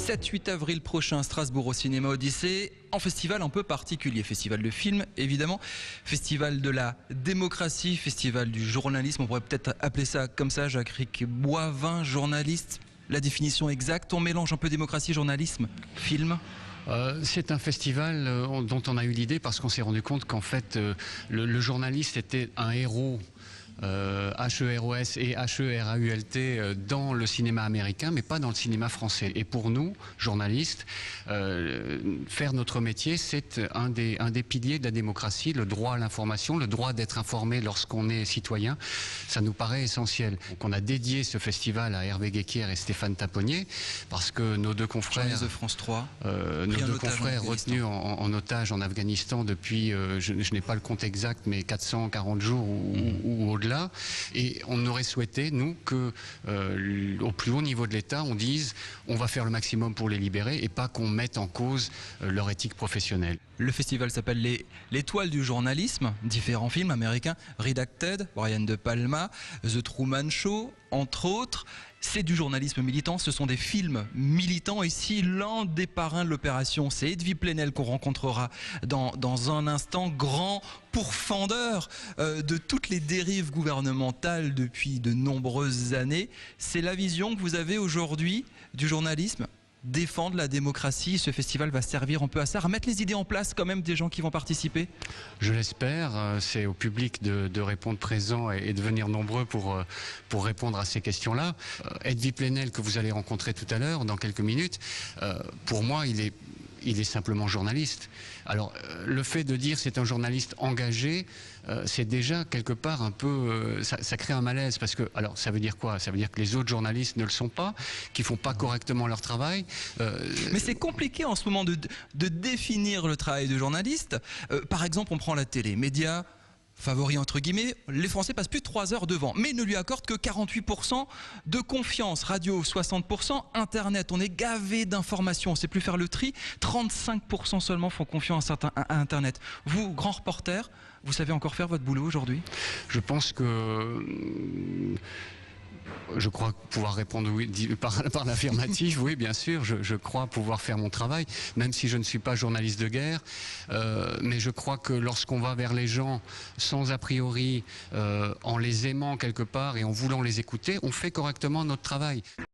7-8 avril prochain, Strasbourg au Cinéma Odyssée, en festival un peu particulier, festival de films évidemment, festival de la démocratie, festival du journalisme, on pourrait peut-être appeler ça comme ça, Jacques Boivin, journaliste, la définition exacte, on mélange un peu démocratie, journalisme, film. C'est un festival dont on a eu l'idée parce qu'on s'est rendu compte qu'en fait le journaliste était un héros H-E-R-O-S et H-E-R-A-U-L-T dans le cinéma américain mais pas dans le cinéma français. Et pour nous, journalistes, faire notre métier, c'est un des piliers de la démocratie, le droit à l'information, le droit d'être informé lorsqu'on est citoyen. Ça nous paraît essentiel. Donc on a dédié ce festival à Hervé Guéquière et Stéphane Taponnier parce que nos deux confrères de France 3, nos deux confrères retenus en otage en Afghanistan depuis, je n'ai pas le compte exact, mais 440 jours ou au-delà. Et on aurait souhaité, nous, que au plus haut niveau de l'État, on dise on va faire le maximum pour les libérer et pas qu'on mette en cause leur éthique professionnelle. Le festival s'appelle l'Étoile du journalisme, différents films américains, Redacted, Brian De Palma, The Truman Show, entre autres. C'est du journalisme militant, ce sont des films militants. Ici, l'un des parrains de l'opération, c'est Edwy Plenel qu'on rencontrera dans un instant, grand pourfendeur de toutes les dérives gouvernementales depuis de nombreuses années. C'est la vision que vous avez aujourd'hui du journalisme, défendre la démocratie. Ce festival va servir un peu à ça, à mettre les idées en place quand même des gens qui vont participer. Je l'espère, c'est au public de répondre présent et de venir nombreux pour répondre à ces questions-là. Edwy Plenel, que vous allez rencontrer tout à l'heure, dans quelques minutes, pour moi, il est simplement journaliste. Alors, le fait de dire c'est un journaliste engagé, c'est déjà quelque part un peu... ça crée un malaise parce que... Alors, ça veut dire quoi? Ça veut dire que les autres journalistes ne le sont pas, qu'ils font pas correctement leur travail. Mais c'est compliqué en ce moment de définir le travail de journaliste. Par exemple, on prend la télé, médias favori entre guillemets, les Français passent plus de 3 heures devant, mais ils ne lui accordent que 48% de confiance. Radio 60%, Internet, on est gavé d'informations, on ne sait plus faire le tri. 35% seulement font confiance à Internet. Vous, grand reporter, vous savez encore faire votre boulot aujourd'hui? Je pense que... Je crois pouvoir répondre oui, par l'affirmative, oui bien sûr, je crois pouvoir faire mon travail, même si je ne suis pas journaliste de guerre, mais je crois que lorsqu'on va vers les gens sans a priori, en les aimant quelque part et en voulant les écouter, on fait correctement notre travail.